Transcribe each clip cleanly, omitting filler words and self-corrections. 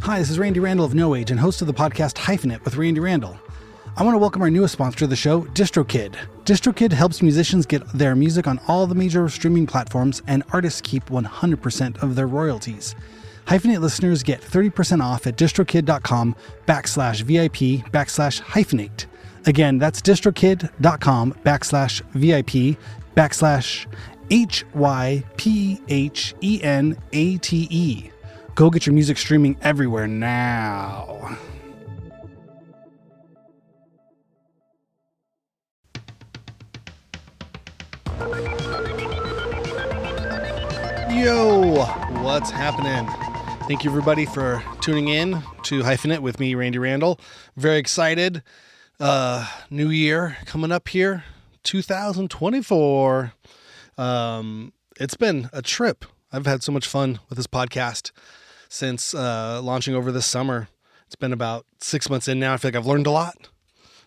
Hi, this is Randy Randall of No Age and host of the podcast Hyphenate with Randy Randall. I want to welcome our newest sponsor of the show, DistroKid. DistroKid helps musicians get their music on all the major streaming platforms, and artists keep 100% of their royalties. Hyphenate listeners get 30% off at distrokid.com/VIP/hyphenate. Again, that's distrokid.com/VIP/HYPHENATE. Go get your music streaming everywhere now. Yo, what's happening? Thank you everybody for tuning in to Hyphenate with me, Randy Randall. Very excited. New year coming up here, 2024. It's been a trip. I've had so much fun with this podcast since launching over this summer. It's been about 6 months in now. I feel like I've learned a lot,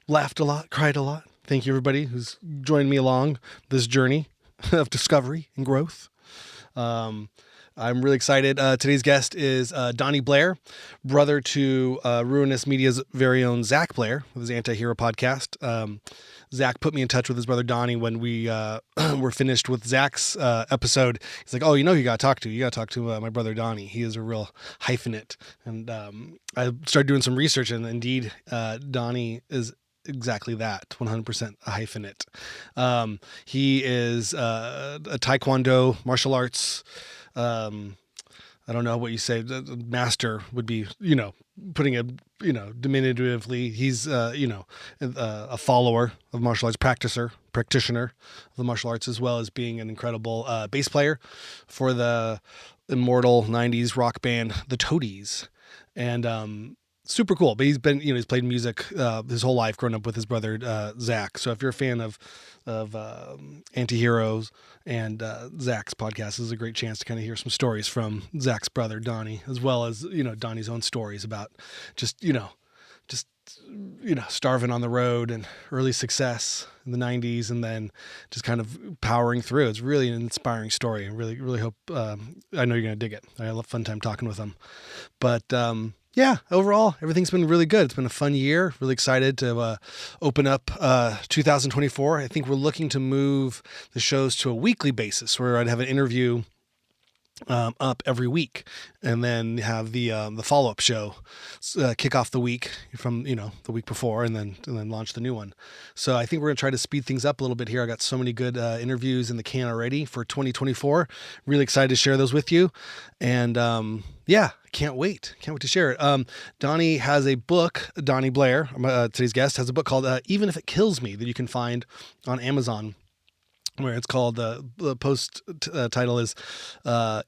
laughed a lot, cried a lot. Thank you everybody who's joined me along this journey of discovery and growth. I'm really excited. Today's guest is Doni Blair, brother to Ruinous Media's very own Zach Blair with his Anti-Hero podcast. Zach put me in touch with his brother Doni when we were finished with Zach's episode. He's like, "Oh, you know who you got to talk to? You got to talk to my brother Doni. He is a real hyphenate." And I started doing some research, and indeed, Doni is exactly that, 100% a hyphenate. He is a Taekwondo martial arts. I don't know what you say. The master would be, putting it, diminutively. He's, a follower of martial arts, practitioner of the martial arts, as well as being an incredible bass player for the immortal 90s rock band, the Toadies. And super cool. But he's been, he's played music his whole life, growing up with his brother Zach. So if you're a fan of Anti-Heroes and Zach's podcast, this is a great chance to kind of hear some stories from Zach's brother Doni, as well as Doni's own stories about just starving on the road and early success in the 90s, and then just kind of powering through. It's really an inspiring story. I really hope I know you're gonna dig it. I had a fun time talking with him, but yeah, overall, everything's been really good. It's been a fun year. Really excited to open up 2024. I think we're looking to move the shows to a weekly basis, where I'd have an interview up every week, and then have the follow-up show kick off the week from the week before, and then launch the new one. So I think we're gonna try to speed things up a little bit here. I got so many good interviews in the can already for 2024. Really excited to share those with you, and yeah, can't wait to share it. Doni has a book. Doni Blair, today's guest, has a book called Even If It Kills Me, that you can find on Amazon, where it's called, the post title is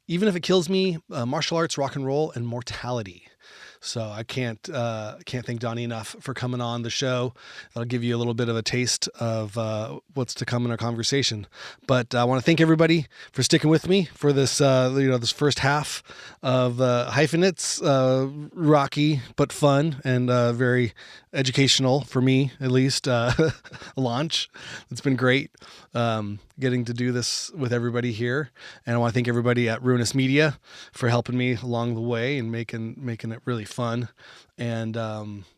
Even If It Kills Me, Martial Arts, Rock and Roll, and Mortality. So I can't thank Doni enough for coming on the show. That'll give you a little bit of a taste of what's to come in our conversation. But I want to thank everybody for sticking with me for this, this first half of Hyphenate's rocky but fun and very educational, for me at least, launch. It's been great getting to do this with everybody here, and I want to thank everybody at Ruinous Media for helping me along the way and making it really fun. And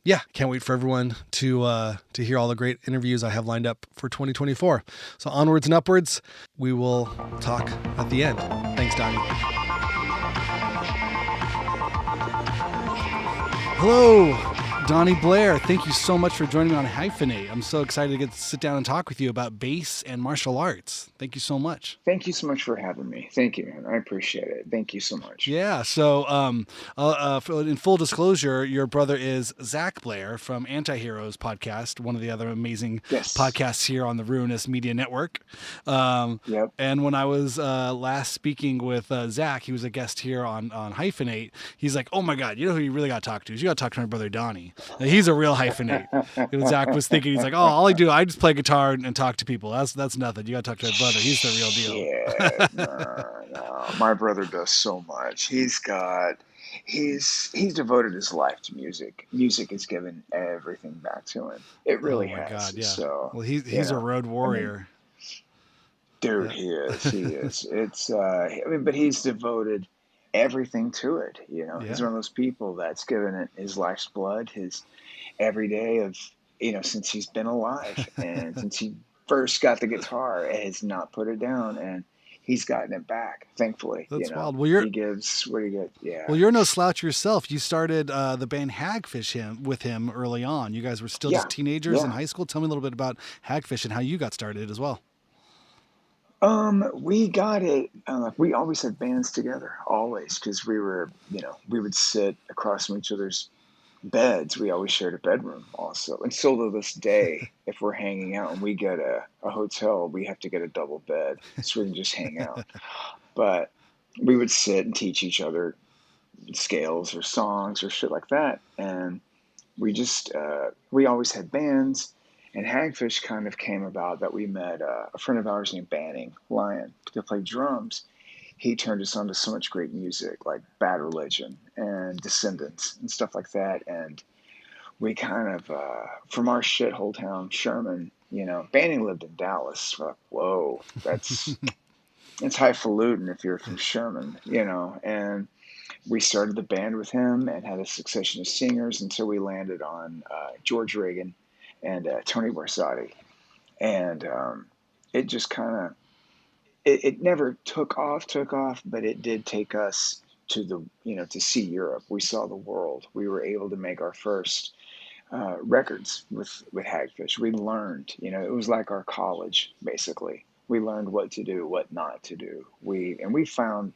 yeah, can't wait for everyone to hear all the great interviews I have lined up for 2024. So onwards and upwards. We will talk at the end. Thanks, Doni. Hello, Doni Blair. Thank you so much for joining me on Hyphenate. I'm so excited to get to sit down and talk with you about bass and martial arts. Thank you so much. Thank you so much for having me. Thank you, man. I appreciate it. Thank you so much. Yeah. So, in full disclosure, your brother is Zach Blair from Anti-Heroes podcast, one of the other amazing podcasts here on the Ruinous Media Network. Yep. And when I was last speaking with Zach, he was a guest here on Hyphenate. He's like, "Oh my God, you know who you really got to talk to? You got to talk to my brother Doni. He's a real hyphenate." And Zach was thinking, he's like, "Oh, all I do, I just play guitar and talk to people. That's nothing. You got to talk to my brother. He's the real deal." Yeah, no. My brother does so much. He's devoted his life to music. Music has given everything back to him. It really has. God, yeah. So, well, he's a road warrior. Dude, he is. It's but he's devoted everything to it. He's Yeah. one of those people that's given it his life's blood, his every day of, since he's been alive, and since he first got the guitar, has not put it down, and he's gotten it back, thankfully. That's wild. He gives what he gets. Yeah. Well, you're no slouch yourself. You started the band with him early on. You guys were still Yeah. just teenagers in Yeah. high school. Tell me a little bit about Hagfish and how you got started as well. We got it. We always had bands together, always, because we would sit across from each other's beds. We always shared a bedroom, also. And still to this day, if we're hanging out and we get a hotel, we have to get a double bed so we can just hang out. But we would sit and teach each other scales or songs or shit like that. And we always had bands. And Hagfish kind of came about that we met a friend of ours named Banning Lyon to play drums. He turned us on to so much great music like Bad Religion and Descendants and stuff like that. And we kind of, from our shithole town, Sherman, Banning lived in Dallas. We're like, whoa, it's highfalutin if you're from Sherman, and we started the band with him and had a succession of singers until we landed on George Reagan and Tony Barsotti. And it just kind of, it never took off, but it did take us to to see Europe. We saw the world. We were able to make our first records with Hagfish. We learned, it was like our college, basically. We learned what to do, what not to do. We found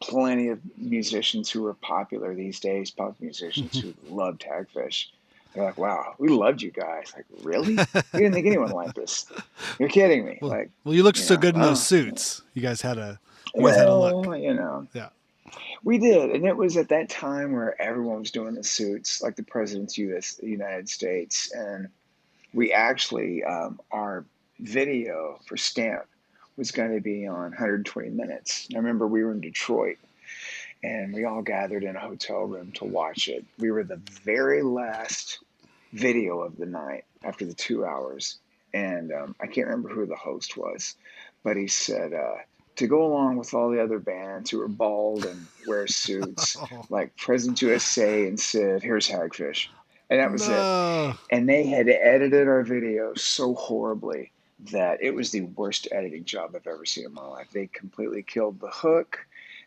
plenty of musicians who are popular these days, pop musicians who loved Hagfish. They're like, wow, we loved you guys. Like, really? We didn't think anyone liked us. You're kidding me. Well, Like, you looked so good in those suits. You guys had a look. well, Yeah. we did. And it was at that time where everyone was doing the suits, like the president's the United States. And we actually, our video for Stamp was going to be on 120 Minutes. I remember we were in Detroit and we all gathered in a hotel room to watch it. We were the very last video of the night after the 2 hours. And I can't remember who the host was, but he said, to go along with all the other bands who are bald and wear suits, like President USA and Sid, here's Hagfish. And that was it. No. And they had edited our video so horribly that it was the worst editing job I've ever seen in my life. They completely killed the hook.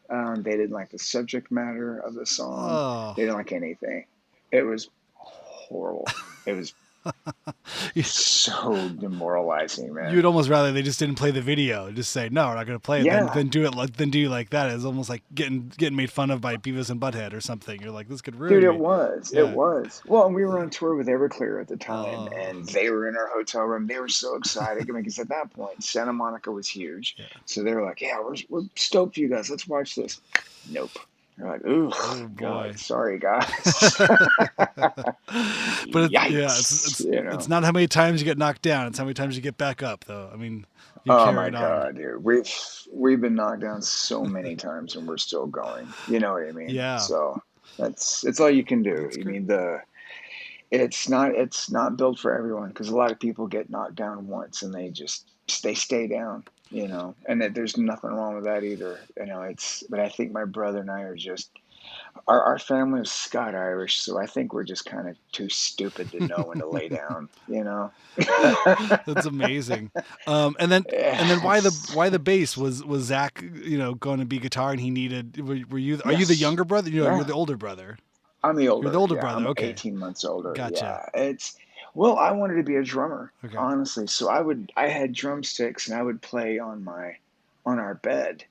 They didn't like the subject matter of the song. Oh. They didn't like anything. It was horrible. It was so demoralizing, man. You'd almost rather they just didn't play the video, just say no, we're not going to play it. Yeah. Then do you like that. It's almost like getting made fun of by Beavis and Butthead or something. You're like, this could ruin Dude, me. it was. Yeah. It was. Well, and we were on tour with Everclear at the time, and they were in our hotel room. They were so excited because at that point, Santa Monica was huge. Yeah. So they were like, yeah, we're stoked for you guys. Let's watch this. Nope. They're like, ooh, oh, God, sorry, guys. But it's not how many times you get knocked down. It's how many times you get back up, though. I mean, oh my God, dude, we've been knocked down so many times, and we're still going. You know what I mean? Yeah. So it's all you can do. I mean, it's not built for everyone because a lot of people get knocked down once and they stay down. And there's nothing wrong with that either. But I think my brother and I are just, our family is Scott Irish, so I think we're just kind of too stupid to know when to lay down. That's amazing. And then why the bass was Zach? Going to be guitar, and he needed. Were you? Are you the younger brother? You're the older brother. I'm the older. You're the older brother. I'm okay. 18 months older. Gotcha. Yeah, I wanted to be a drummer, honestly. So I had drumsticks and I would play on our bed.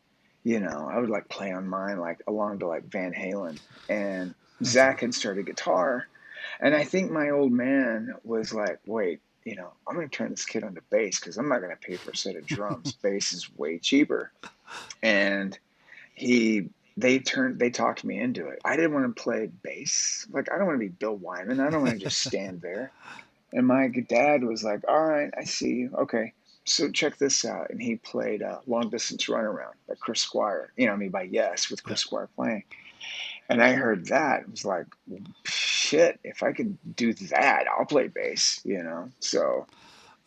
I would like play on mine, like along to like Van Halen, and Zach had started guitar. And I think my old man was like, wait, I'm going to turn this kid onto bass because I'm not going to pay for a set of drums. Bass is way cheaper. And they talked me into it. I didn't want to play bass. Like, I don't want to be Bill Wyman. I don't want to just stand there. And my dad was like, all right, I see you. Okay, so check this out. And he played Long Distance Runaround by Chris Squire. By Yes, with Chris Squire playing. And I heard that. It was like, shit, if I could do that, I'll play bass, So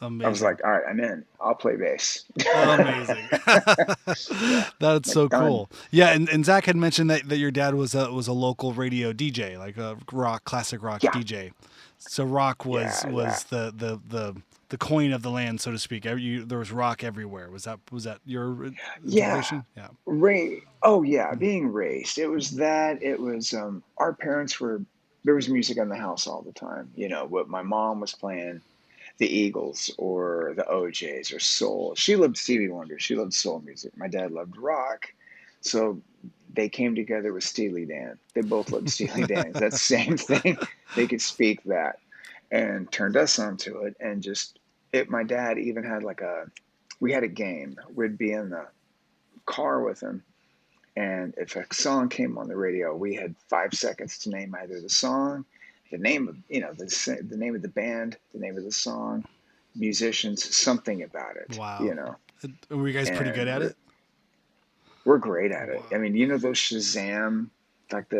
I was Amazing. like, all right, I'm in. I'll play bass. Amazing. Yeah, That's like so done. cool. Yeah, and Zach had mentioned that your dad was a local radio DJ, like a classic rock Yeah, DJ. So rock was yeah, that. the coin of the land, so to speak. There was rock everywhere. Was that your Yeah, interpretation? Yeah. Oh yeah, being raised. It was that. It was our parents were. There was music in the house all the time. You know, what my mom was playing, the Eagles or the OJs or soul. She loved Stevie Wonder. She loved soul music. My dad loved rock. So they came together with Steely Dan. They both loved Steely Dan. That same thing. They could speak that and turned us onto it. And just it, my dad even had we had a game. We'd be in the car with him. And if a song came on the radio, we had 5 seconds to name either the song, the name of, the name of the band, the name of the song, musicians, something about it. Wow. Were you guys pretty good And at it? we're great at it. I Wow. mean, those Shazam, like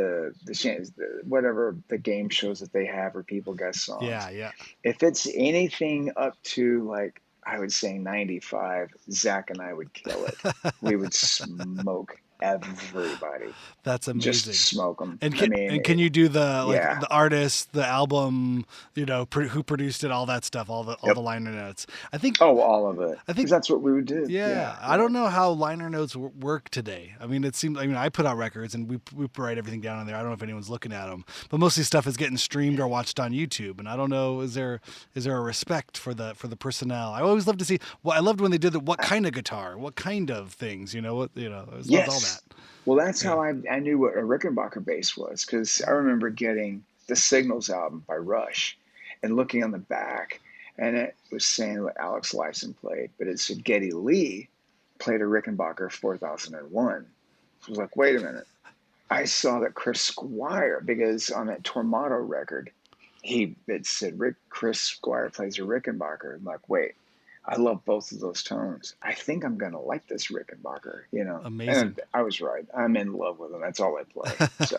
whatever the game shows that they have where people guess Yeah, songs. yeah. If it's anything up to like I would say 95, Zach and I would kill it. We would smoke everybody, That's just amazing. smoke them. And I can, mean, and can you do the like yeah, the artist, the album, who produced it, all that stuff, all yep. the liner notes? I think Oh, all of it, I because think that's what we would do. Yeah, Yeah, I yeah. don't know how liner notes work today. I mean, it seems. I mean, I put out records and we write everything down on there. I don't know if anyone's looking at them, but mostly stuff is getting streamed or watched on YouTube. And I don't know, is there a respect for the personnel? I always love to see. Well, I loved when they did the what kind of guitar, what kind of things. I always loved all that. Yes. Well, that's Yeah. how I knew what a Rickenbacker bass was because I remember getting the Signals album by Rush and looking on the back, and it was saying what Alex Lifeson played, but it said Geddy Lee played a Rickenbacker 4001. So I was like, wait a minute. I saw that Chris Squire, because on that Tormato record, it said Chris Squire plays a Rickenbacker. I'm like, wait, I love both of those tones. I think I'm gonna like this Rickenbacker. Amazing. And I was right. I'm in love with them. That's all I play. So,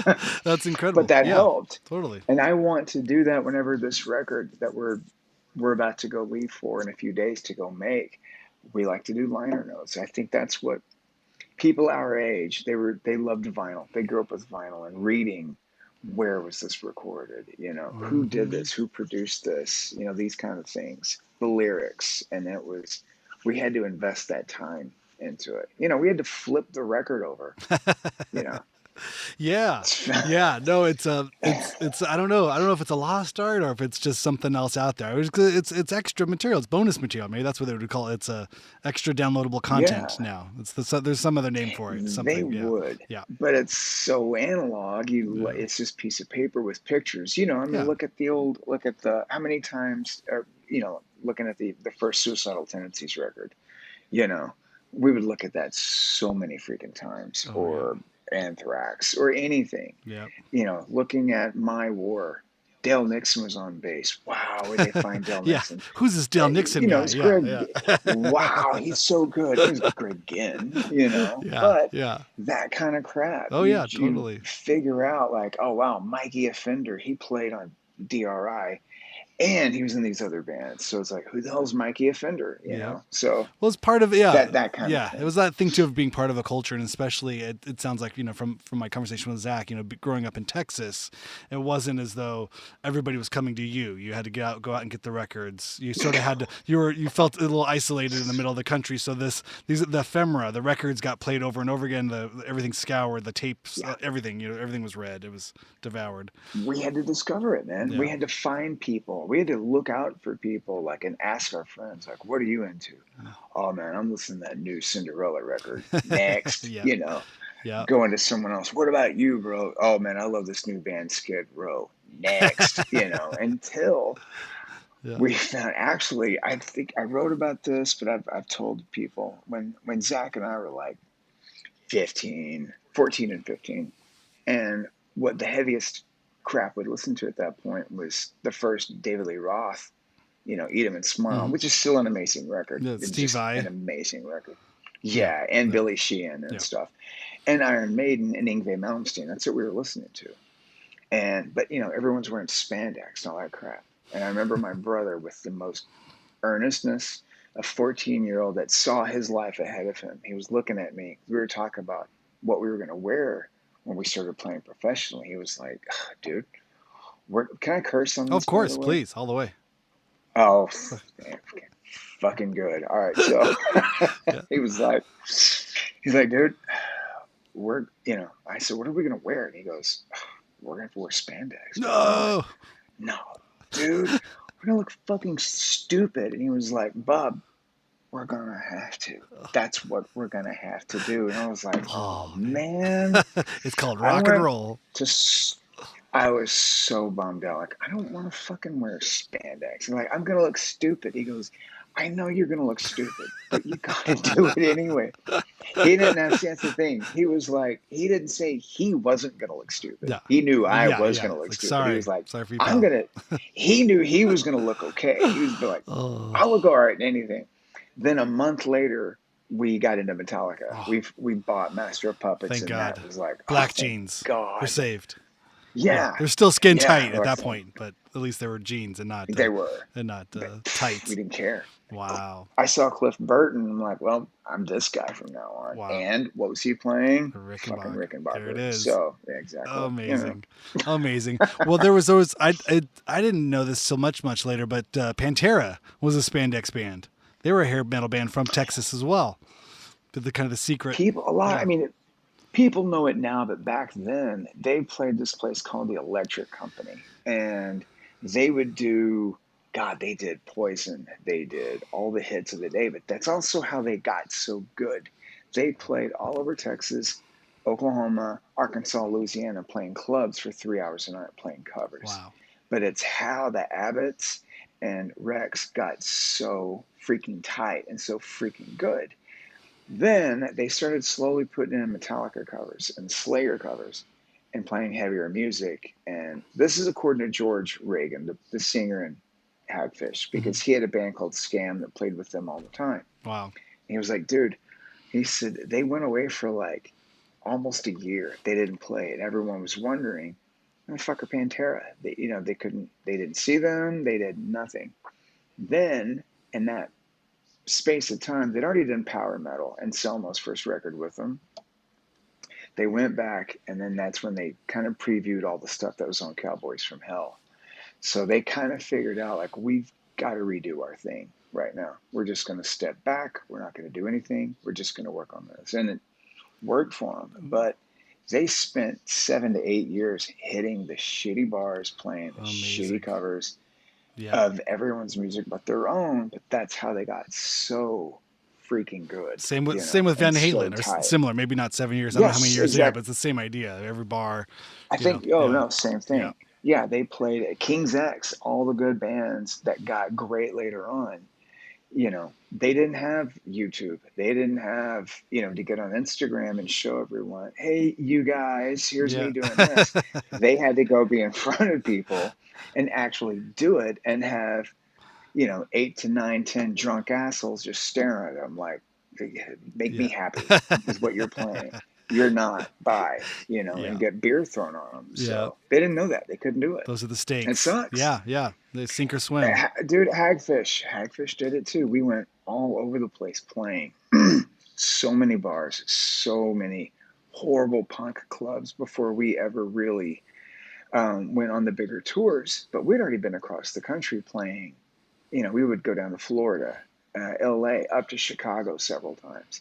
That's but incredible. that Yeah, helped, totally. and I want to do that whenever this record that we're about to go leave for in a few days to go make. We like to do liner notes. I think that's what people our age, they loved vinyl. They grew up with vinyl and reading where was this recorded, who did Hmm. this, who produced this, these kind of things, the lyrics. And we had to invest that time into it. We had to flip the record over, you know. Yeah, yeah. No, it's. I don't know if it's a lost art or if it's just something else out there. It's extra material. It's bonus material. Maybe that's what they would call it. It's extra downloadable content Yeah, now. There's some other name for it. they Something. Yeah, would, yeah, but it's so analog. yeah, It's just piece of paper with pictures. I mean, yeah. look at the how many times, looking at the first Suicidal Tendencies record. You know, we would look at that so many freaking times, Oh yeah, or Anthrax, or anything. yeah, Looking at My War. Dale Nixon was on bass. Wow, where'd they find Dale yeah. Nixon? Who's this Dale Nixon guy? It's Yeah, Greg. yeah, Wow, he's so good. It was Greg Ginn. yeah, But yeah. that kind of crap, Oh you yeah, you totally. figure out like, oh wow, Mikey Offender, he played on DRI, and he was in these other bands. So it's like, who the hell's Mikey Offender? Yeah. So Well, it's part of yeah, that kind of yeah. It thing. was that thing too of being part of a culture, and especially it sounds like from my conversation with Zach, growing up in Texas, it wasn't as though everybody was coming to you. You had to go out and get the records. You sort of had to. You felt a little isolated in the middle of the country. So the ephemera, the records got played over and over again. Everything scoured, the tapes, Yeah, everything. Everything was read. It was devoured. we had to discover it, man. We Yeah. had to find people. We had to look out for people, like, and ask our friends, like, what are you into? Oh man, I'm listening to that new Cinderella record. Next, Yeah. Yeah. going to someone else. What about you, bro? Oh man, I love this new band Skid Row. Next, until Yeah. we found. Actually, I think I wrote about this, but I've told people when Zach and I were like 15, 14 and 15, and what the heaviest crap we'd listen to at that point was the first David Lee Roth, Eat 'Em and Smile, Hmm. which is still an amazing record. Yeah. It's Steve just an Vai. amazing record. Yeah. Yeah, and Yeah. Billy Sheehan and Yeah. stuff, and Iron Maiden and Yngwie Malmsteen. That's what we were listening to. But everyone's wearing spandex and all that crap. And I remember my brother with the most earnestness, a 14-year-old that saw his life ahead of him. He was looking at me. We were talking about what we were going to wear when we started playing professionally. He was like, dude, can I curse on this? Of course, please, all the way. Oh, man, fucking good. All right, so Yeah. he's like, dude, I said, what are we gonna wear? And he goes, we're gonna have to wear spandex. No. No, dude, we're gonna look fucking stupid. And he was like, Bob, we're gonna have to. That's what we're gonna have to do. And I was like, oh man. It's called rock and roll. I was so bummed out. Like, I don't want to fucking wear spandex. And like, I'm gonna look stupid. He goes, I know you're gonna look stupid, but you gotta do it anyway. He didn't have that's the thing. He was like, he didn't say he wasn't gonna look stupid. Yeah. He knew I was gonna look stupid. Sorry. He was like, sorry for you, I'm gonna. He knew he was gonna look okay. He was like, I'll look all right in anything. Then a month later, we got into Metallica. We bought Master of Puppets. Thank and God. That was like black jeans. God, we're saved. Yeah. They're still skin tight at that point, but at least they were jeans and not. They were. And not tights. We didn't care. Wow. I saw Cliff Burton. I'm like, well, I'm this guy from now on. Wow. And what was he playing? Rickenbacker. There it is. So yeah, exactly. Amazing. Amazing. Well, there was those. I didn't know this till much later, but Pantera was a spandex band. They were a hair metal band from Texas as well. But the kind of the secret. I mean, people know it now, but back then they played this place called the Electric Company, and they would do. God, they did Poison. They did all the hits of the day, but that's also how they got so good. They played all over Texas, Oklahoma, Arkansas, Louisiana, playing clubs for 3 hours a night playing covers. Wow. But it's how the Abbotts and Rex got so freaking tight and so freaking good. Then they started slowly putting in Metallica covers and Slayer covers and playing heavier music. And this is according to George Reagan, the singer in Hagfish, because he had a band called Scam that played with them all the time. Wow. And he was like, dude, he said they went away for like almost a year. They didn't play it. Everyone was wondering, where the fuck are Pantera? They didn't see them. They did nothing. Then in that space of time, they'd already done power metal and Selma's first record with them. They went back, and then that's when they kind of previewed all the stuff that was on Cowboys from Hell. So they kind of figured out, like, we've got to redo our thing right now. We're just going to step back. We're not going to do anything. We're just going to work on this. And it worked for them. But they spent 7 to 8 years hitting the shitty bars, playing the shitty covers of everyone's music but their own. But that's how they got so freaking good. Same with Van Halen, or similar. Maybe not 7 years. I don't know how many years there, but it's the same idea. Every bar. I think, same thing. Yeah, they played at King's X, all the good bands that got great later on. They didn't have YouTube. They didn't have, to get on Instagram and show everyone, hey, you guys, here's me doing this. They had to go be in front of people and actually do it and have, 8 to 9, 10 drunk assholes just staring at them like, make me happy is what you're playing. You're not, bye, and get beer thrown on them. So they didn't know that. They couldn't do it. Those are the stakes. It sucks. Yeah. They sink or swim. Dude, Hagfish did it too. We went all over the place playing. So many bars, so many horrible punk clubs before we ever really went on the bigger tours. But we'd already been across the country playing. We would go down to Florida, LA, up to Chicago several times,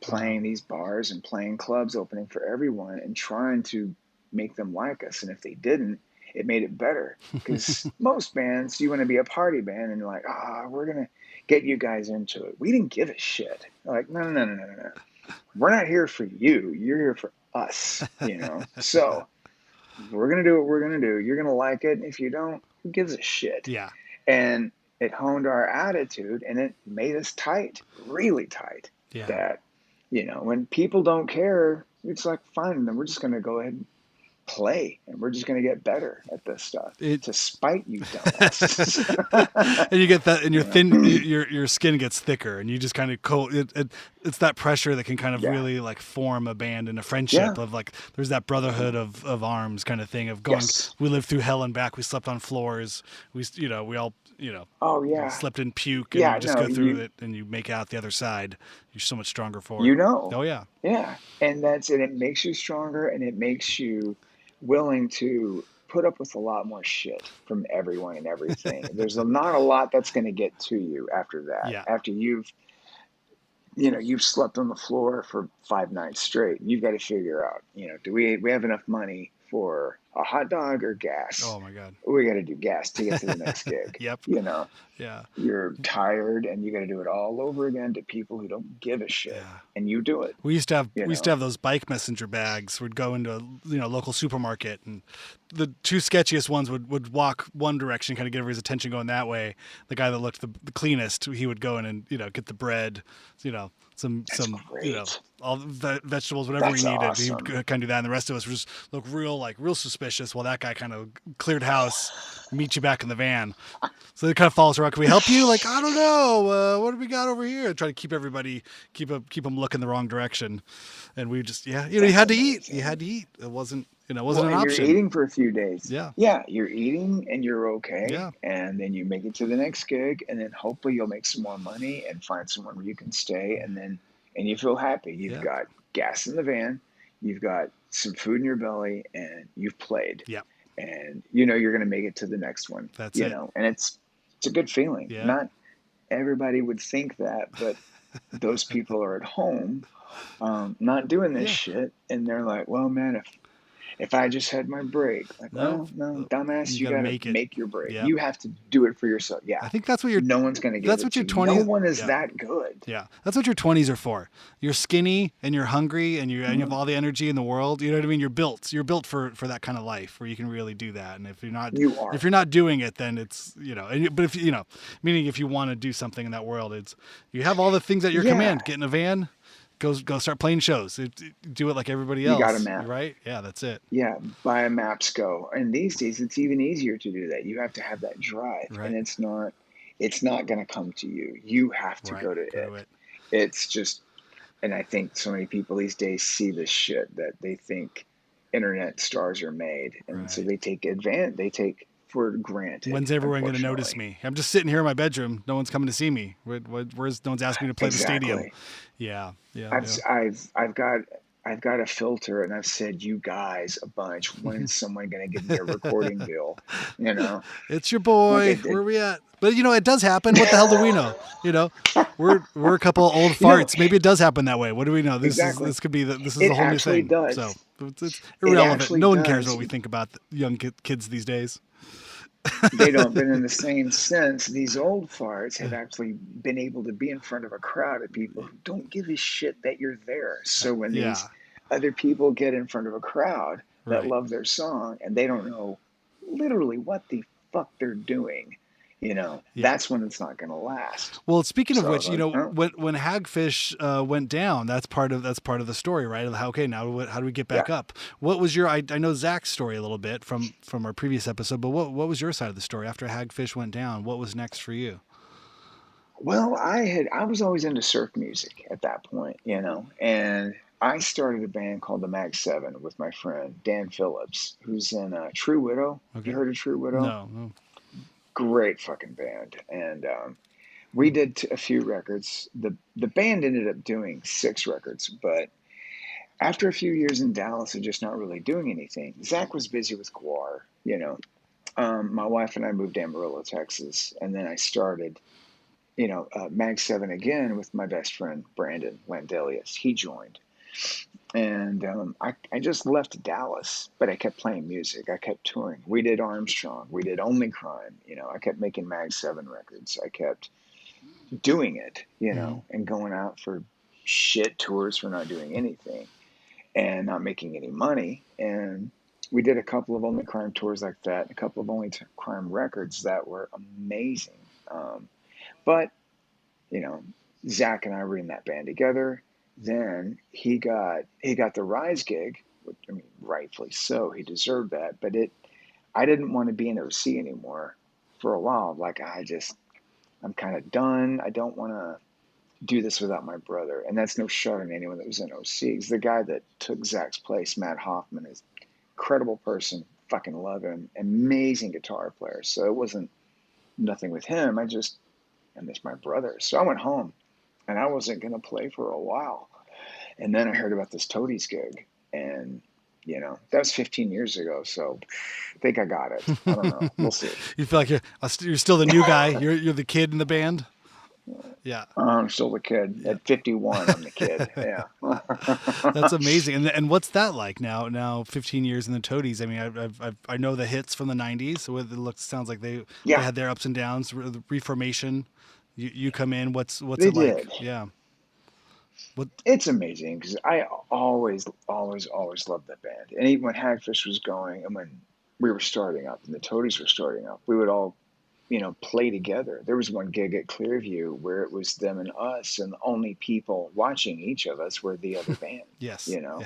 playing these bars and playing clubs, opening for everyone and trying to make them like us. And if they didn't, it made it better, because most bands, you want to be a party band and you're like, we're going to get you guys into it. We didn't give a shit. Like, no. We're not here for you. You're here for us, So we're going to do what we're going to do. You're going to like it. And if you don't, who gives a shit? Yeah. And it honed our attitude, and it made us tight, really tight. Yeah. That, when people don't care, it's like, fine, then we're just going to go ahead and play, and we're just going to get better at this stuff to spite you dumbasses. And you get that, and your skin gets thicker, and you just kind of it's that pressure that can kind of really like form a band and a friendship of like, there's that brotherhood of arms kind of thing of going, we lived through hell and back. We slept on floors. We all Oh yeah, slipped in puke and yeah. you just No, go through it and you make it out the other side. You're so much stronger for it. you know, Oh yeah. yeah, and it makes you stronger, and it makes you willing to put up with a lot more shit from everyone and everything. There's not a lot that's going to get to you after that. Yeah. After you've slept on the floor for 5 nights straight. You've got to figure out, do we have enough money for a hot dog or gas? Oh my God. We got to do gas to get to the next gig. Yep. You know, Yeah. you're tired and you got to do it all over again to people who don't give a shit, Yeah. and you do it. We used to have those bike messenger bags. We'd go into local supermarket, and the two sketchiest ones would walk one direction, kind of get everybody's attention going that way. The guy that looked the cleanest, he would go in and get the bread, some great. all the vegetables, whatever That's we needed. awesome. He would kind of do that, and the rest of us would just look real suspicious while that guy kind of cleared house, meet you back in the van. So they kind of follow us around. Can we help you? Like, I don't know. What do we got over here? Try to keep everybody, keep them looking the wrong direction. And we just, you had to eat. You had to eat. It wasn't an option. You're eating for a few days. Yeah. Yeah, you're eating and you're okay. Yeah. And then you make it to the next gig, and then hopefully you'll make some more money and find somewhere where you can stay, and you feel happy. You've got gas in the van, you've got some food in your belly, and you've played. Yeah. And you're going to make it to the next one. That's it. And it's a good feeling. Yeah. Not everybody would think that, but those people are at home, not doing this shit, and they're like, well, man, if I just had my break, like, no, dumbass, you gotta make your break. Yeah. You have to do it for yourself. Yeah, I think that's what no one's gonna give that's it what to your you. 20s. No one is that good. Yeah, that's what your 20s are for. You're skinny and you're hungry and you have all the energy in the world. You know what I mean? You're built for that kind of life where you can really do that. And if you're not doing it, then it's But if meaning if you want to do something in that world, it's you have all the things at your command. Get in a van. Go start playing shows. Do it like everybody else. You got a map. Right? Yeah, that's it. Yeah, buy a maps, go. And these days, it's even easier to do that. You have to have that drive, Right. and it's not going to come to you. You have to go to it. It's just, and I think so many people these days see this shit that they think internet stars are made, and so they take for granted. When's everyone going to notice me? I'm just sitting here in my bedroom. No one's coming to see me. No one's asking me to play the stadium. Yeah. I've got a filter, and I've said "you guys" a bunch. When's someone going to give me a recording deal? It's your boy. Where are we at? But it does happen. What the hell do we know? We're a couple of old farts. Maybe it does happen that way. What do we know? This could be this is a whole new thing. Does. So it's irrelevant. No one cares what we think about young kids these days. They don't, but in the same sense, these old farts have actually been able to be in front of a crowd of people who don't give a shit that you're there. So when these other people get in front of a crowd that love their song and they don't know literally what the fuck they're doing, that's when it's not going to last. Well, speaking of which, when Hagfish went down, that's part of the story, right? Okay, now how do we get back up? What was your? I know Zach's story a little bit from our previous episode, but what was your side of the story after Hagfish went down? What was next for you? Well, I was always into surf music at that point, and I started a band called the Mag 7 with my friend Dan Phillips, who's in True Widow. Okay. You heard of True Widow? No. Great fucking band. And we did a few records. The band ended up doing 6 records, but after a few years in Dallas of just not really doing anything, Zach was busy with Guar, my wife and I moved to Amarillo, Texas, and then I started Mag 7 again with my best friend Brandon Landelius. He joined. And I just left Dallas, but I kept playing music. I kept touring. We did Armstrong. We did Only Crime. I kept making Mag 7 records. I kept doing it, and going out for shit tours for not doing anything and not making any money. And we did a couple of Only Crime tours like that, a couple of Only Crime records that were amazing. But, Zach and I were in that band together. Then he got the Rise gig, which, rightfully so. He deserved that. But I didn't want to be an OC anymore for a while. Like, I'm kind of done. I don't want to do this without my brother. And that's no shot on anyone that was in OC. He's the guy that took Zach's place, Matt Hoffman, is incredible person. Fucking love him. Amazing guitar player. So it wasn't nothing with him. I miss my brother. So I went home, and I wasn't going to play for a while. And then I heard about this Toadies gig, and that was 15 years ago. So I think I got it. I don't know. We'll see. You feel like you're still the new guy. You're the kid in the band. Yeah. I'm still the kid. Yeah. At 51, I'm the kid. Yeah. That's amazing. And what's that like now 15 years in the Toadies? I mean, I know the hits from the 90s. So sounds like they had their ups and downs, the reformation. You come in, what's They it like? did. Yeah. It's amazing because I always loved that band. And even when Hagfish was going and when we were starting up and the Toadies were starting up, we would all, play together. There was one gig at Clearview where it was them and us, and the only people watching each of us were the other band. Yes. Yeah.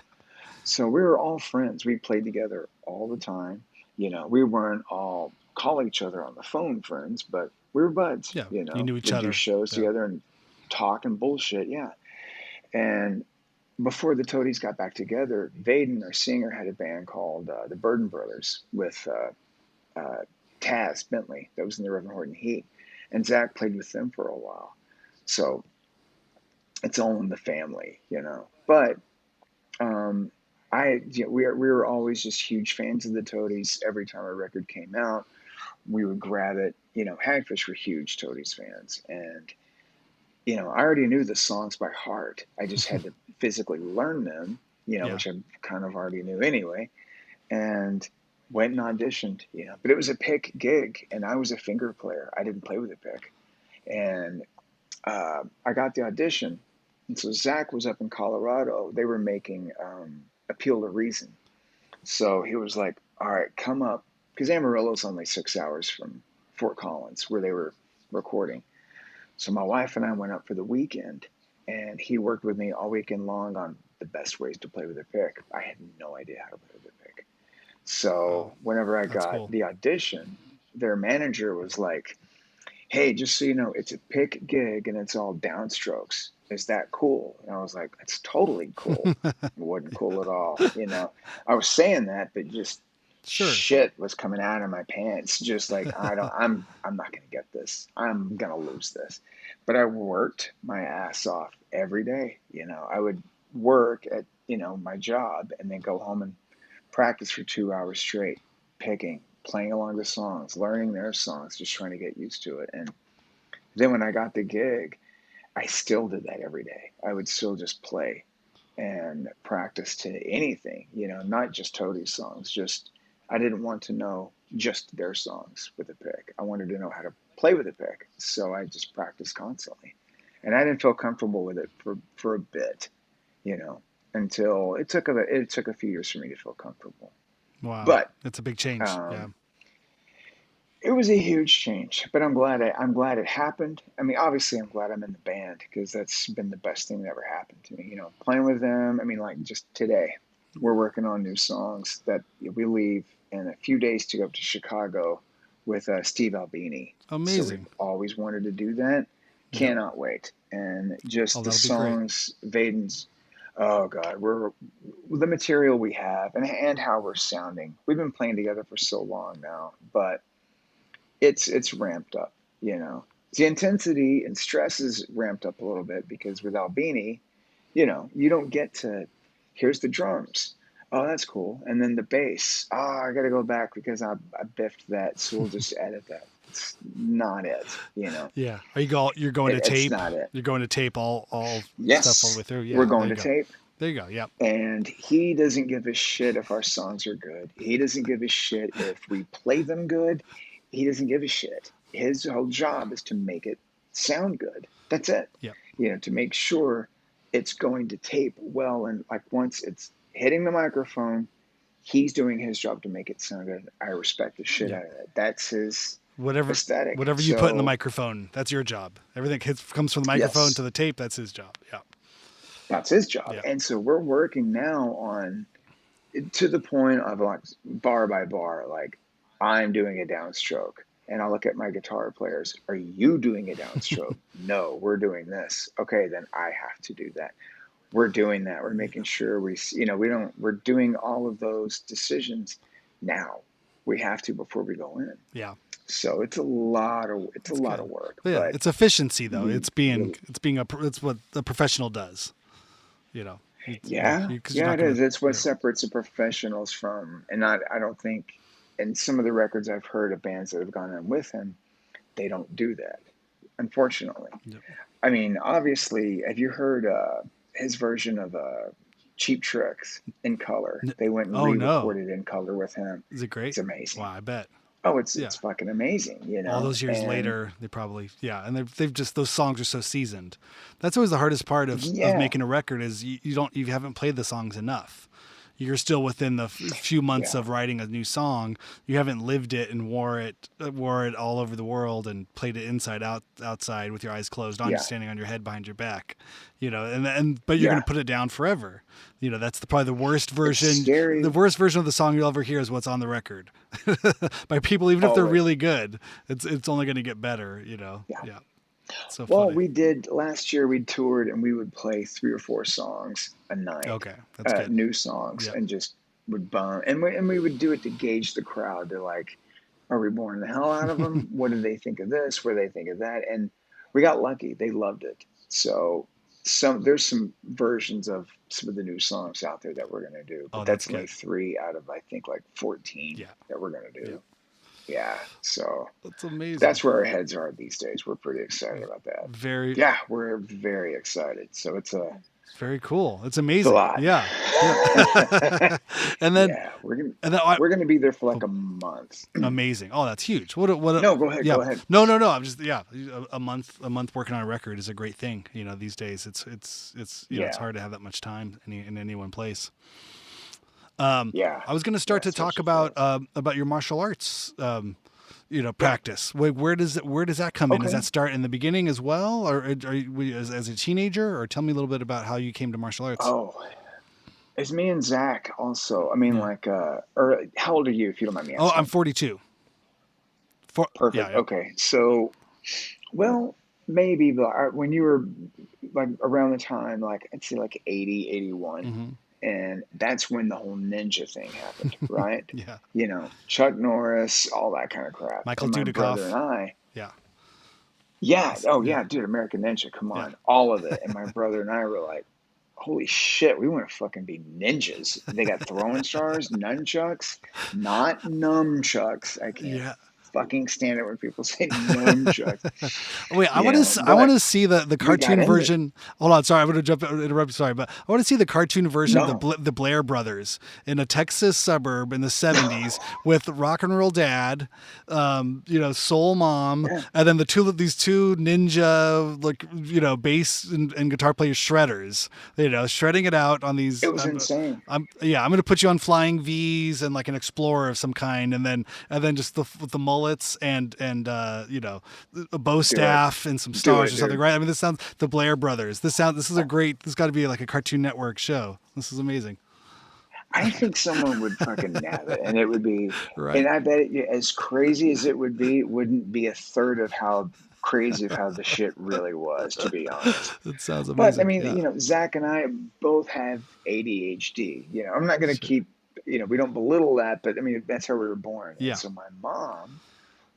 So we were all friends. We played together all the time. We weren't all call each other on the phone friends, but we were buds. Yeah. You knew each We'd other. do shows together and talk and bullshit. Yeah. And before the Toadies got back together, Vaden, our singer, had a band called the Burden Brothers with Taz Bentley that was in the Reverend Horton Heat, and Zach played with them for a while. So it's all in the family, But we were always just huge fans of the Toadies. Every time a record came out, we would grab it. Hagfish were huge Toadies fans, and I already knew the songs by heart. I just had to physically learn them, which I kind of already knew anyway, and went and auditioned, But it was a pick gig, and I was a finger player. I didn't play with a pick. And I got the audition. And so Zach was up in Colorado. They were making Appeal to Reason. So he was like, all right, come up. Because Amarillo's only 6 hours from Fort Collins, where they were recording. So my wife and I went up for the weekend, and he worked with me all weekend long on the best ways to play with a pick. I had no idea how to play with a pick. So whenever I got the audition, their manager was like, hey, just so you know, it's a pick gig and it's all downstrokes. Is that cool? And I was like, that's totally cool. It wasn't cool at all. I was saying that, but just shit was coming out of my pants. Just like, I'm not going to get this. I'm going to lose this. But I worked my ass off every day. I would work at, my job and then go home and practice for 2 hours straight, picking, playing along the songs, learning their songs, just trying to get used to it. And then when I got the gig, I still did that every day. I would still just play and practice to anything, not just Toadies songs. Just, I didn't want to know just their songs with a pick. I wanted to know how to play with a pick. So I just practiced constantly. And I didn't feel comfortable with it for a bit, until it took a few years for me to feel comfortable. Wow. But it's a big change. Yeah. It was a huge change, but I'm glad it happened. I mean, obviously I'm glad I'm in the band because that's been the best thing that ever happened to me, playing with them. I mean, like just today we're working on new songs that we leave in a few days to go to Chicago with Steve Albini. Amazing. So we've always wanted to do that. Cannot wait. And just the songs, Vaden's, oh God, the material we have and how we're sounding. We've been playing together for so long now, but it's ramped up, The intensity and stress is ramped up a little bit because with Albini, you don't get to, here's the drums. Oh, that's cool. And then the bass. Oh, I got to go back because I biffed that. So we'll just edit that. It's not it, Yeah. You're going to tape? It's not it. You're going to tape all yes. stuff all the way through? Yeah. We're going to tape. There you go. Yep. And he doesn't give a shit if our songs are good. He doesn't give a shit if we play them good. He doesn't give a shit. His whole job is to make it sound good. That's it. Yeah. To make sure it's going to tape well. And like once it's hitting the microphone, he's doing his job to make it sound good. I respect the shit out of that. That's his aesthetic. Whatever you put in the microphone, that's your job. Everything comes from the microphone to the tape. That's his job. Yeah. That's his job. Yeah. And so we're working now on to the point of like bar by bar, like I'm doing a downstroke and I'll look at my guitar players. Are you doing a downstroke? No, we're doing this. Okay, then I have to do that. We're doing that. We're making sure we're doing all of those decisions now. We have to before we go in. Yeah. So it's a lot of That's good. work, But yeah, but it's efficiency though. we really, It's what the professional does. You know, yeah, because you're yeah, not it gonna. is. It's what Yeah. separates the professionals from, and I don't think, and some of the records I've heard of bands that have gone on with him, they don't do that, unfortunately. Yep. I mean, obviously, have you heard his version of Cheap Tricks in color? They went and Oh no, re-recorded in color with him. is it great? It's amazing. Wow, I bet. Oh, Yeah. it's fucking amazing, you All know. those years And later, they probably and they've just those songs are so seasoned. That's always the hardest part of yeah, making a record is you haven't played the songs enough. You're still within the few months yeah, of writing a new song. You haven't lived it and wore it all over the world and played it inside out outside with your eyes closed on, yeah, just standing on your head behind your back, and but you're yeah. gonna put it down forever. That's probably the worst It's version. The scary worst version of the song you'll ever hear is what's on the record by people, even if they're always. really good. It's only going to get better. Yeah. Yeah, it's so Well, funny. we did last year. We toured and we would play 3 or 4 songs a night, Okay, that's good. new songs, Yeah. and just would bum. And we would do it to gauge the crowd. They're like, "Are we boring the hell out of them? What do they think of this? What do they think of that?" And we got lucky. They loved it. So there's some versions of some of the new songs out there that we're gonna do, Oh, but that's that's only good. 3 out of I think like 14 Yeah. that we're gonna Yeah. do. Yeah. So That's amazing. that's where our heads are these days. We're pretty excited about that. Very, Yeah, we're very excited. So very cool. It's it's a amazing. lot. Yeah. Yeah. and then, Yeah, we're gonna and then, I, we're gonna be there for like a month. amazing. Oh, that's huge. No, go ahead. Yeah. Go ahead. No. I'm just, a month working on a record is a great thing. These days it's Yeah, hard to have that much time in any one place. yeah, I was going to yeah. start to talk Especially for us. about your martial arts, Yeah. practice. Where does that come in? Does that Okay. start in the beginning as well, or are you, as a teenager? Or tell me a little bit about how you came to martial arts. Oh, it's me and Zach also. I mean, Yeah. like, or how old are you, if you don't mind me Oh, I'm asking? 42. Yeah, Perfect. yeah. Okay. So, well, maybe, but when you were like around the time, like I'd say like 80, 81, Hmm. and that's when the whole ninja thing happened, right? Yeah. Chuck Norris, all that kind of crap. Michael And my brother Dudikoff. and I, Yeah. yeah, oh Yeah. yeah, dude, American Ninja, come Yeah. on, all of it. And my brother and I were like, holy shit, we want to fucking be ninjas. They got throwing stars, nunchucks, not numchucks. I can't Yeah. fucking stand it when people say nunchucks, Wait, I want but to see the we got cartoon into it. version. Hold on, sorry, I'm going to interrupt. Sorry, but I want to see the cartoon version of No, the Blair brothers in a Texas suburb in the '70s with rock and roll dad, soul mom, yeah, and then these two ninja bass and guitar players shredders. Shredding it out on these. it was insane. I'm going to put you on flying V's and like an Explorer of some kind, and then just with the mullets and a bow Do it. staff and some Do stars it, or something, dude. right? I mean, this sounds the Blair brothers. This is a great. This got to be like a Cartoon Network show. This is amazing, I think someone would fucking nab it, and it would be, right? and I bet as crazy as it would be, it wouldn't be a third of how crazy of how the shit really was, to be honest. That sounds But I amazing. mean, Yeah, Zach and I both have ADHD. I'm not going to sure. keep, we don't belittle that, but I mean, that's how we were born. And Yeah, so my mom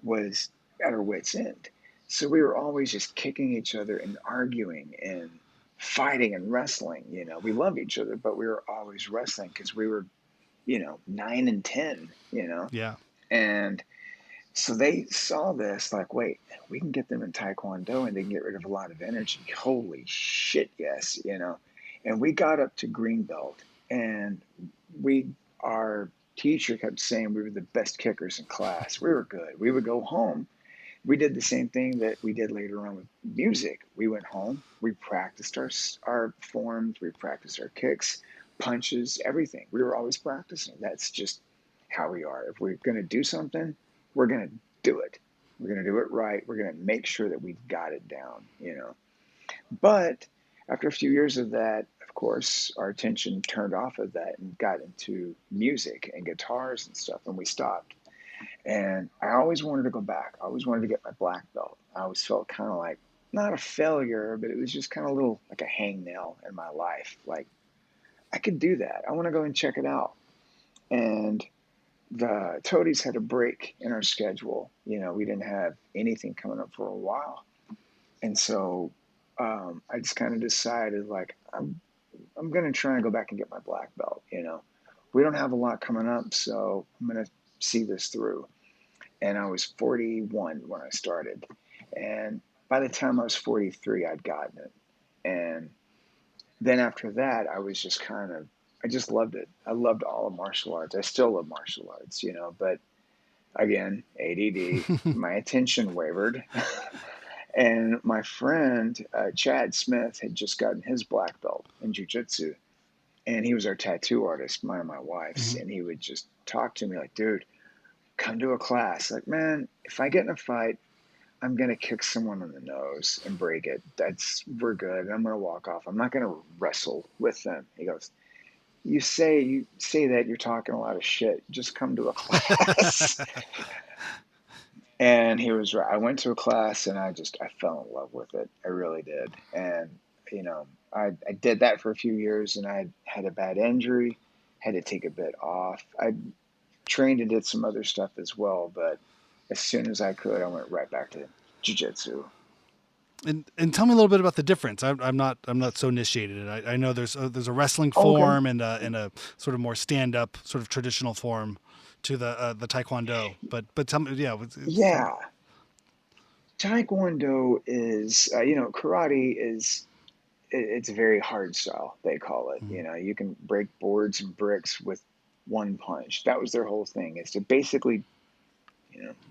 was at her wits' end. So we were always just kicking each other and arguing and fighting and wrestling. We love each other, but we were always wrestling because we were, 9 and 10, yeah, and so they saw this like, wait, we can get them in Taekwondo and they can get rid of a lot of energy. Holy shit, yes. And we got up to green belt, and our teacher kept saying we were the best kickers in class. We were good. We would go home. We did the same thing that we did later on with music. We went home. We practiced our forms. We practiced our kicks, punches, everything. We were always practicing. That's just how we are. If we're going to do something, we're going to do it. We're going to do it right. We're going to make sure that we've got it down. But after a few years of that, of course, our attention turned off of that and got into music and guitars and stuff, and we stopped. And I always wanted to go back. I always wanted to get my black belt. I always felt kind of like not a failure, but it was just kind of a little like a hangnail in my life. Like I could do that. I want to go and check it out. And the Toadies had a break in our schedule. You know, we didn't have anything coming up for a while. And so I just kind of decided, like, I'm going to try and go back and get my black belt. You know, we don't have a lot coming up, so I'm going to see this through. And I was 41 when I started. And by the time I was 43, I'd gotten it. And then after that, I was just kind of, I just loved it. I loved all of martial arts. I still love martial arts, you know, but again, ADD, my attention wavered. And my friend, Chad Smith, had just gotten his black belt in jiu-jitsu. And he was our tattoo artist, mine and my wife's. Mhm. And he would just talk to me like, dude, come to a class. Like, man, if I get in a fight, I'm going to kick someone in the nose and break it. We're good. I'm going to walk off. I'm not going to wrestle with them. He goes, you say that you're talking a lot of shit. Just come to a class. And he was right. I went to a class and I fell in love with it. I really did. And, you know, I did that for a few years and I had a bad injury, had to take a bit off. I trained and did some other stuff as well, but as soon as I could, I went right back to jiu-jitsu. And tell me a little bit about the difference. I'm not so initiated. I know there's a wrestling Oh, okay. form and a sort of more stand up sort of traditional form to the Taekwondo. But tell me, yeah, Yeah. Taekwondo is, karate is, it's a very hard style, they call it. You know, you can break boards and bricks with one punch. That was their whole thing, is to basically,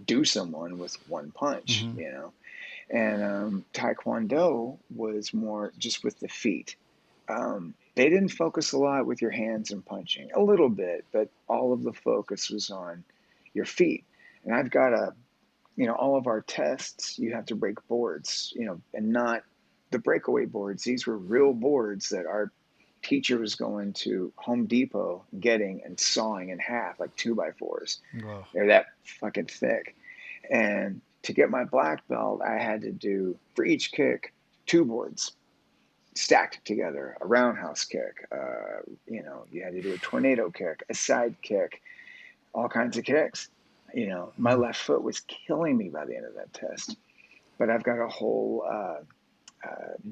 do someone with one punch, mm-hmm. And Taekwondo was more just with the feet. They didn't focus a lot with your hands and punching, a little bit, but all of the focus was on your feet. And I've got all of our tests, you have to break boards, and not the breakaway boards. These were real boards that our teacher was going to Home Depot getting and sawing in half, like 2x4s. Wow. They're that fucking thick. And to get my black belt, I had to do, for each kick, two boards stacked together, a roundhouse kick. You had to do a tornado kick, a side kick, all kinds of kicks. My left foot was killing me by the end of that test. But I've got a whole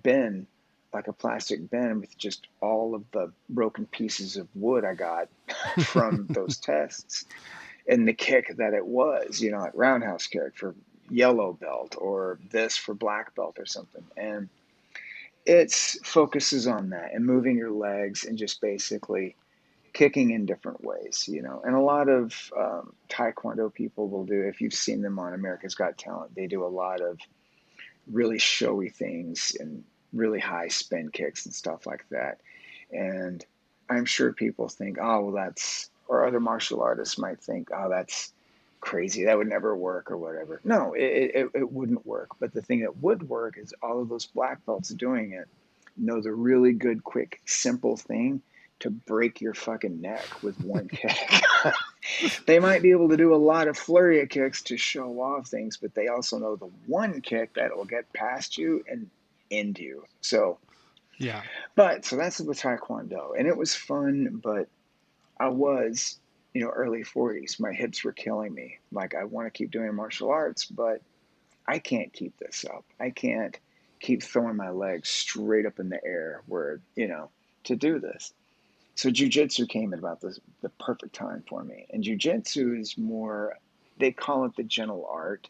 bin, like a plastic bin, with just all of the broken pieces of wood I got from those tests and the kick that it was, like roundhouse kick for yellow belt or this for black belt or something. And it focuses on that and moving your legs and just basically kicking in different ways, And a lot of Taekwondo people will do, if you've seen them on America's Got Talent, they do a lot of really showy things and really high spin kicks and stuff like that. And I'm sure people think, oh, well, or other martial artists might think, oh, that's crazy. That would never work or whatever. No, it wouldn't work. But the thing that would work is all of those black belts doing it know the really good, quick, simple thing to break your fucking neck with one kick. They might be able to do a lot of flurry of kicks to show off things, but they also know the one kick that will get past you and end you. So Yeah. so that's with Taekwondo. And it was fun, but I was, early 40s. My hips were killing me. Like, I want to keep doing martial arts, but I can't keep this up. I can't keep throwing my legs straight up in the air to do this. So jujitsu came at about the perfect time for me. And jujitsu is more, they call it the gentle art,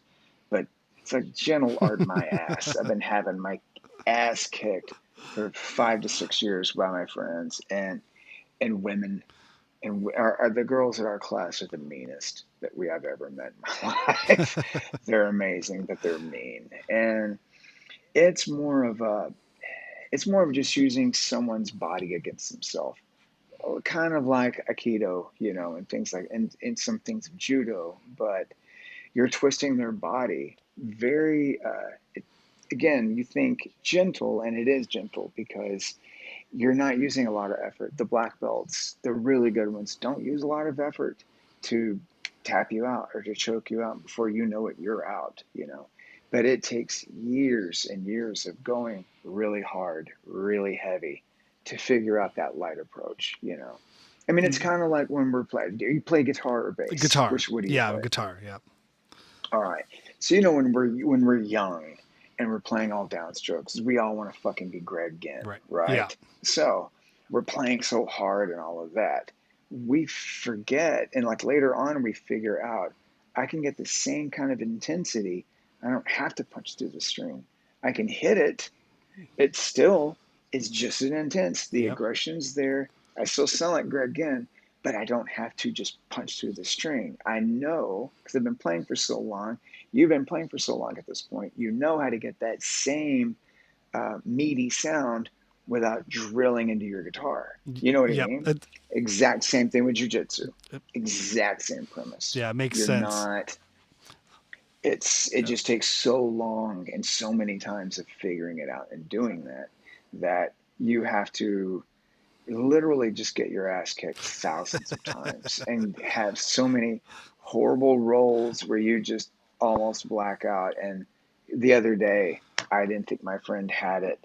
but it's like gentle art my ass. I've been having my ass kicked for 5 to 6 years by my friends and women. And the girls at our class are the meanest that I've ever met in my life. They're amazing, but they're mean. And it's more of just using someone's body against themselves, kind of like Aikido, and things like, and some things of judo, but you're twisting their body very, again, you think gentle, and it is gentle because you're not using a lot of effort. The black belts, the really good ones, don't use a lot of effort to tap you out or to choke you out. Before you know it, you're out, But it takes years and years of going really hard, really heavy to figure out that light approach, I mean, it's kind of like when we're playing. Do you play guitar or bass? Guitar. Which what do you Yeah, play? guitar. Yeah. All right. So you know when we're young and we're playing all downstrokes, we all want to fucking be Greg Ginn, Right. Yeah. right? So we're playing so hard and all of that. We forget, and like later on we figure out I can get the same kind of intensity. I don't have to punch through the string. I can hit it. It still is just as intense. The Yep. aggression's there. I still sound like Greg Ginn, but I don't have to just punch through the string. I know because I've been playing for so long. You've been playing for so long at this point. You know how to get that same meaty sound without drilling into your guitar. You know what I Yep. mean? Exact same thing with jujitsu. It, Exact same premise. yeah, it makes You're sense. not. It Yep. just takes so long and so many times of figuring it out and doing that you have to literally just get your ass kicked thousands of times and have so many horrible rolls where you just almost black out. And the other day, I didn't think my friend had it,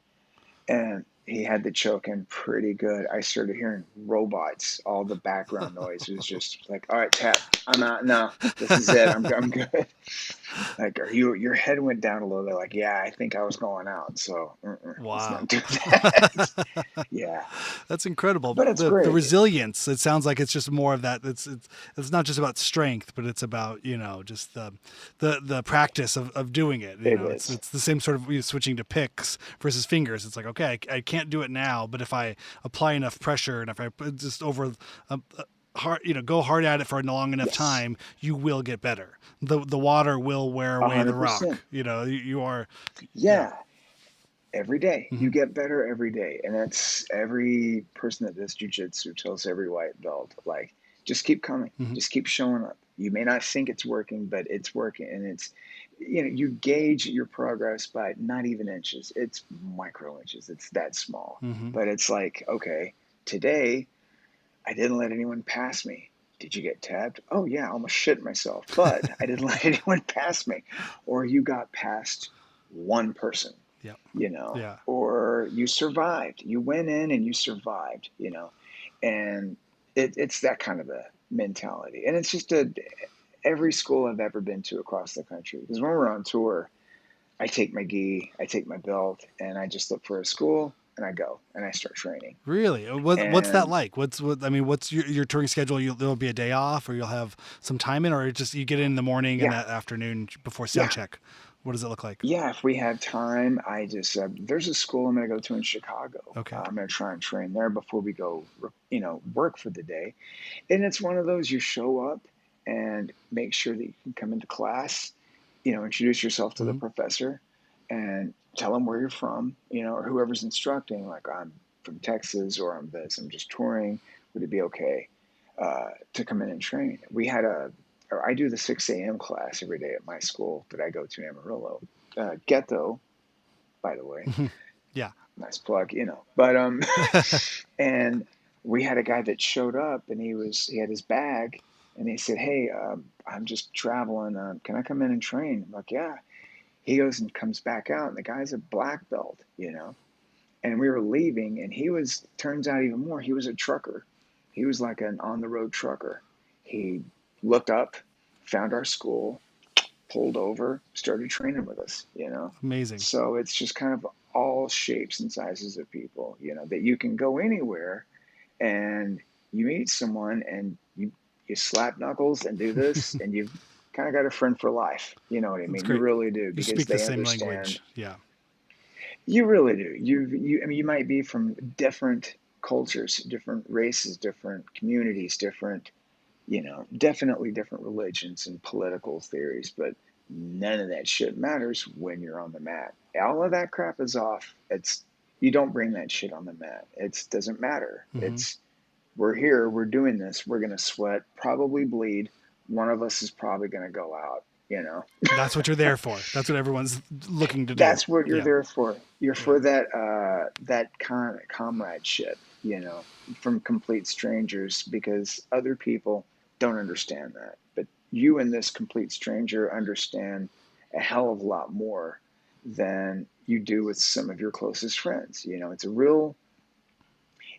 and he had the choke in pretty good. I started hearing robots. All the background noise was just like, all right, tap, I'm out. No, this is it. I'm good. Like, your head went down a little bit. Like, yeah, I think I was going out. So let's Wow. not do that. Yeah, That's incredible. but it's The great. resilience. It sounds like it's just more of that. It's not just about strength, but it's about just the practice of doing it. It It's is. the same sort of switching to picks versus fingers. It's like, okay, I can't do it now, but if I apply enough pressure and if I put just over hard, go hard at it for a long enough Yes, time, you will get better. The water will wear away the rock. 100%. You are, yeah. Yeah, every day Hmm. you get better every day, and that's every person that does jujitsu tells every white belt. Like, just keep coming, Hmm. just keep showing up. You may not think it's working, but it's working, and you gauge your progress by not even inches. It's micro inches. It's that small, Hmm. but it's like, okay, today I didn't let anyone pass me. Did you get tapped? Oh yeah, I almost shit myself, but I didn't let anyone pass me. Or you got past one person, Yeah. Yeah. or you survived. You went in and you survived. And it's that kind of a mentality. And it's just every school I've ever been to across the country. Because when we're on tour, I take my gi, I take my belt, and I just look for a school and I go and I start training. Really? What's that And like? I mean, what's your touring schedule? There'll be a day off, or you'll have some time in, or just you get in the morning and yeah, that afternoon before sound yeah. check. What does it look like? Yeah, if we have time, I just there's a school I'm going to go to in Chicago. Okay. I'm going to try and train there before we go, work for the day. And it's one of those you show up and make sure that you can come into class, introduce yourself to the Hmm. professor and tell them where you're from, or whoever's instructing. Like, I'm from Texas, or I'm just touring. Would it be okay to come in and train? Or I do the 6 a.m. class every day at my school that I go to in Amarillo. Ghetto, by the way, Yeah. nice plug. But and we had a guy that showed up, and he had his bag, and he said, "Hey, I'm just traveling. Can I come in and train?" I'm like, "Yeah." He goes and comes back out, and the guy's a black belt. And we were leaving, and turns out even more, he was a trucker. He was like an on the road trucker. He looked up, found our school, pulled over, started training with us. Amazing. So it's just kind of all shapes and sizes of people, that you can go anywhere and you meet someone and you slap knuckles and do this, and you've kind of got a friend for life. You know what I That's mean? You great. really do, You because speak the they same understand. language. Yeah. You really do. I mean, you might be from different cultures, different races, different communities, definitely different religions and political theories, but none of that shit matters when you're on the mat. All of that crap is off. You don't bring that shit on the mat. It doesn't matter. Hmm. We're here, we're doing this, we're gonna sweat, probably bleed. One of us is probably gonna go out. That's what you're there for. That's what everyone's looking to do. That's what you're Yeah. there for. You're Yeah. for that comradeship, from complete strangers, because other people don't understand that. But you and this complete stranger understand a hell of a lot more than you do with some of your closest friends.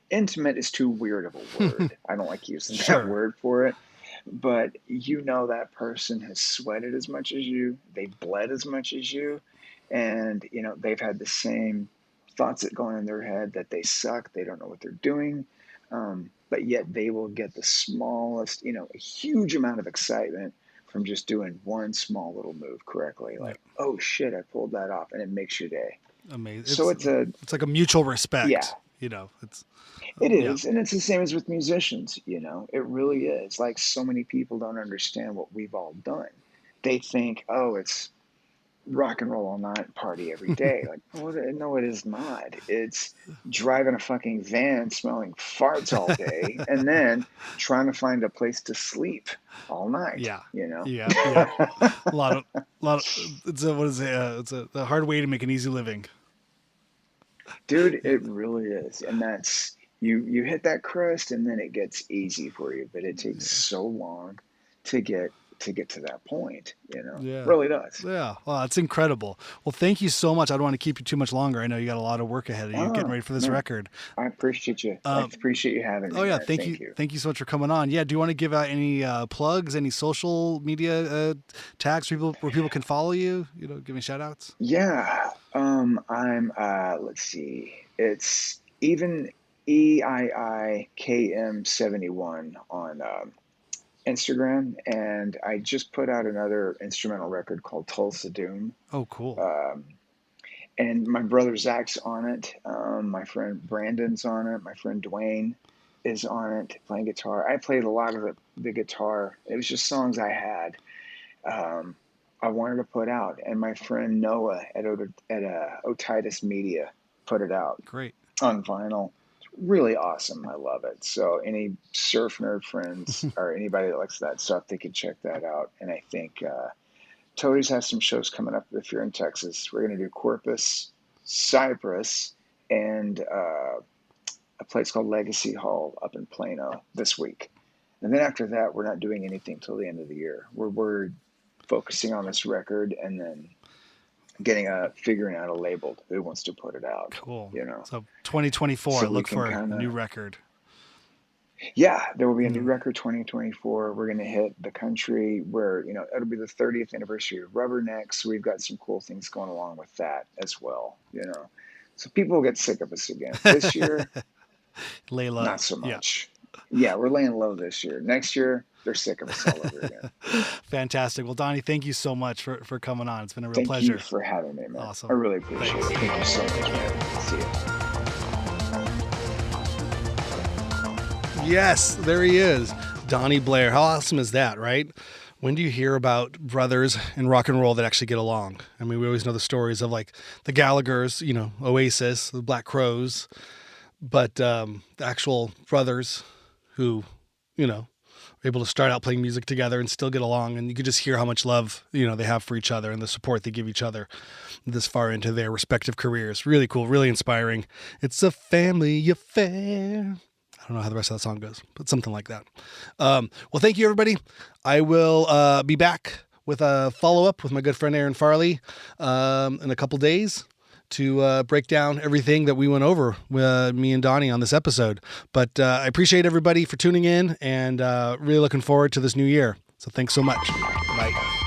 intimate is too weird of a word. I don't like using Sure. that word for it. But you know that person has sweated as much as you, they've bled as much as you, and you know they've had the same thoughts that go on in their head that they suck, they don't know what they're doing, but yet they will get the smallest, you know, a huge amount of excitement from just doing one small little move correctly. Yeah. Like, oh shit, I pulled that off, and it makes your day. Amazing. So it's like a mutual respect. Yeah, You know, it's it yeah. is, and it's the same as with musicians. You know, it really is. Like so many people don't understand what we've all done. They think, oh, it's rock and roll all night, party every day. Like, oh, no, it is not. It's driving a fucking van, smelling farts all day, and then trying to find a place to sleep all night. Yeah. You know. Yeah. a lot of. It's a, what is it? It's a hard way to make an easy living. Dude, it really is, and that's you hit that crust, and then it gets easy for you. But it takes so long to get to that point. You know, Yeah. it really does. Yeah. Wow, it's incredible. Well, thank you so much. I don't want to keep you too much longer. I know you got a lot of work ahead of you getting ready for this record. I appreciate you. I appreciate you having me. Oh yeah, man. thank you. Thank you so much for coming on. Yeah, do you want to give out any plugs, any social media tags where people can follow you? You know, give me shout outs. Yeah. I'm let's see. It's even EIIKM71 on Instagram, and I just put out another instrumental record called Tulsa Doom. Oh, cool. And my brother Zach's on it. My friend Brandon's on it. My friend Dwayne is on it playing guitar. I played a lot of the guitar. It was just songs I had. I wanted to put out, and my friend Noah at Otitis Media put it out. Great. On vinyl. It's really awesome. I love it. So any surf nerd friends or anybody that likes that stuff, they can check that out. And I think Toadies has some shows coming up if you're in Texas. We're going to do Corpus, Cypress, and a place called Legacy Hall up in Plano this week. And then after that, we're not doing anything till the end of the year. We're focusing on this record and then figuring out a label who wants to put it out. Cool. You know. So 2024, look for a new record. Yeah, there will be a new record 2024. We're going to hit the country where, you know, it'll be the 30th anniversary of Rubbernecks. So we've got some cool things going along with that as well, you know. So people will get sick of us again. This year, lay low. Not so much. Yeah, we're laying low this year. Next year, they're sick of us all over again. Fantastic. Well, Donnie, thank you so much for coming on. It's been a real pleasure. Thank you for having me, man. Awesome. I really appreciate it. Thank you so much, man. See you. Yes, there he is. Doni Blair. How awesome is that, right? When do you hear about brothers in rock and roll that actually get along? I mean, we always know the stories of like the Gallaghers, you know, Oasis, the Black Crowes, but the actual brothers who, you know, are able to start out playing music together and still get along. And you could just hear how much love, you know, they have for each other and the support they give each other this far into their respective careers. Really cool, really inspiring. It's a family affair. I don't know how the rest of that song goes, but something like that. Well, thank you, everybody. I will be back with a follow-up with my good friend Aaron Farley in a couple days to break down everything that we went over with me and Donnie on this episode. But I appreciate everybody for tuning in and really looking forward to this new year. So thanks so much. Bye.